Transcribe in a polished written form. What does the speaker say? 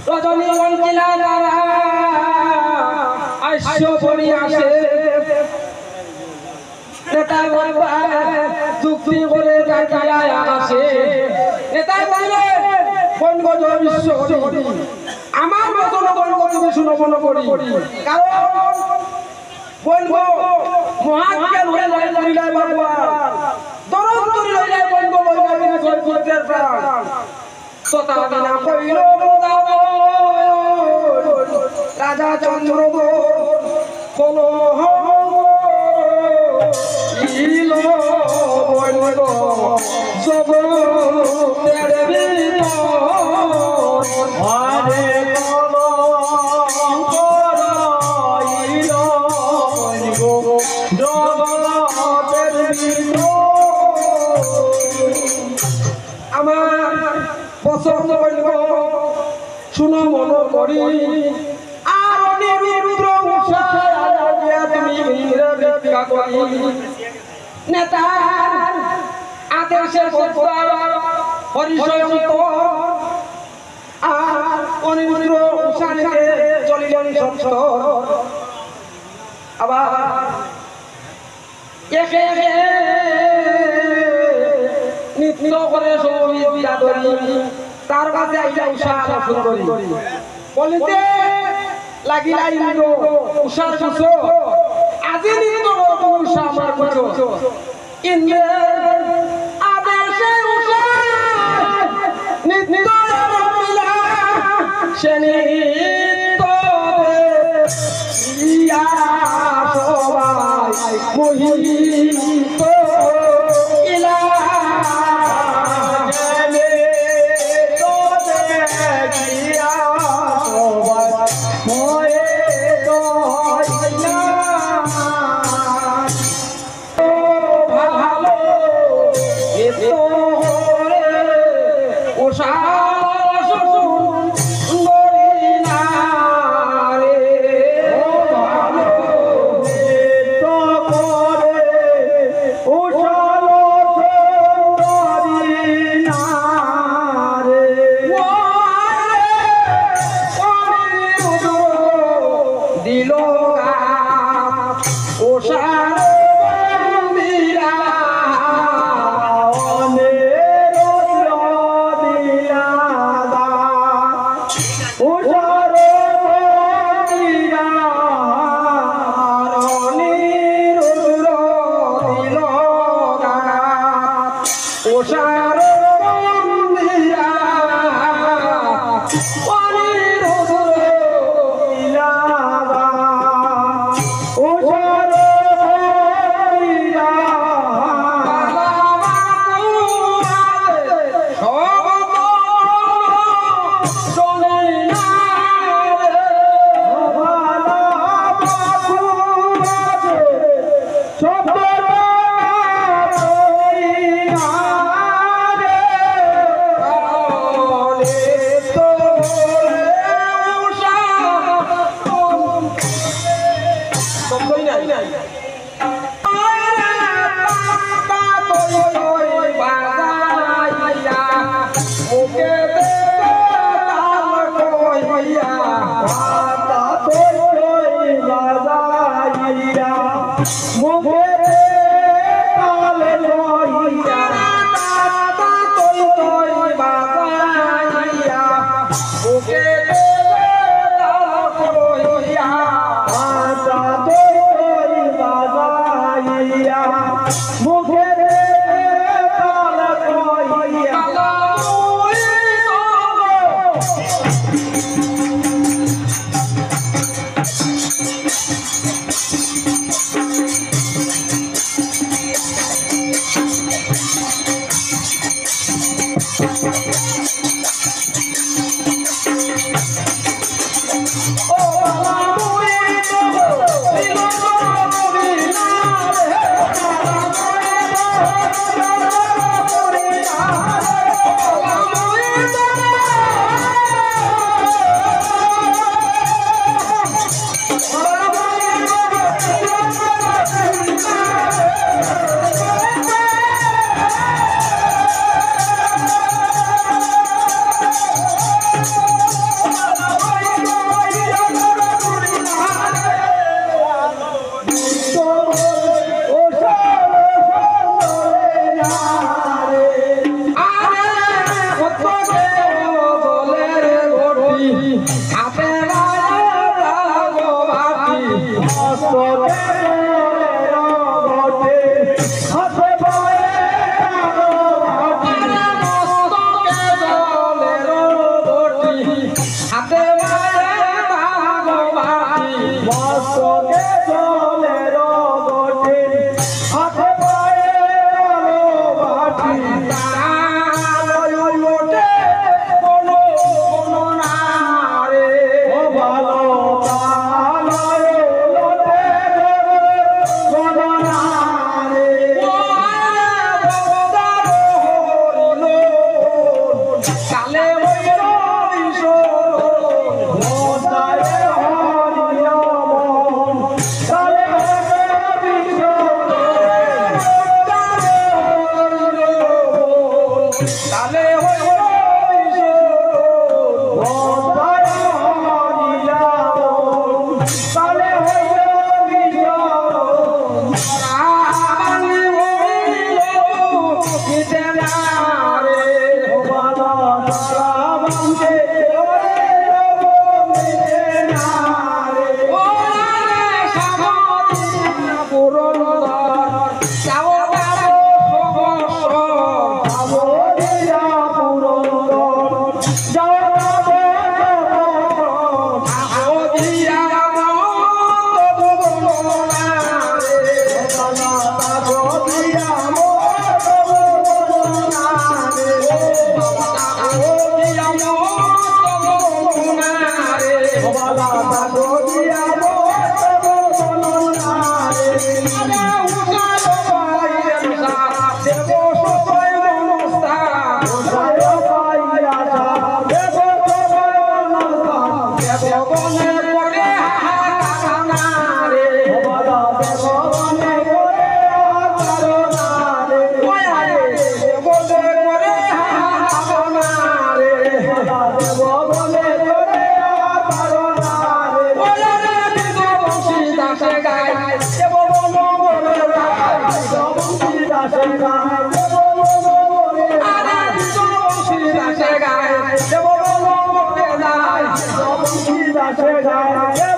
রজনী মঞ্জিলা তারা আইসো পড়ি আসে নেতা বলবা যুক্তি করে কাটিয়া আসে নেতা বললে কোন গজ বিশ্ব করি আমার মতন কোন গজ শুনো মনে করি কারণ বলবো মহাজ্ঞান হয়ে যায় লইলাই ভগবান দরদ করি লইলাই বলবো বলবো জয়পুরের প্রাণ সতা বিনা কইল রাজা চন্দ্র কোন ইল বলবো জগতের ভিতর আরে কোন আমার পছন্দ হইল শুনো মন করি আর নিমিত্র তুমি ভিক্ষা করি নেতার আদেশে হরিশয়ন্ত আর অনিমিত্র উষাকে চলিলেন সংসদ আবার একে একে নিত্য করে সৌমিত্রা ধরি তার কাছে আইলা উষা সুন্দরী বলিতে লাগিলা ইন্দ্র উষার কুছো আজি নিত্য উষা আমার কুছো ইন্দ্রের আদেশে উষা নিত্য রমিলা সে নিত্য ইয়া সবাই মোহিত ইলা মস্তকে জলের ঘটি হাতে বাটি মস্তকে Shega,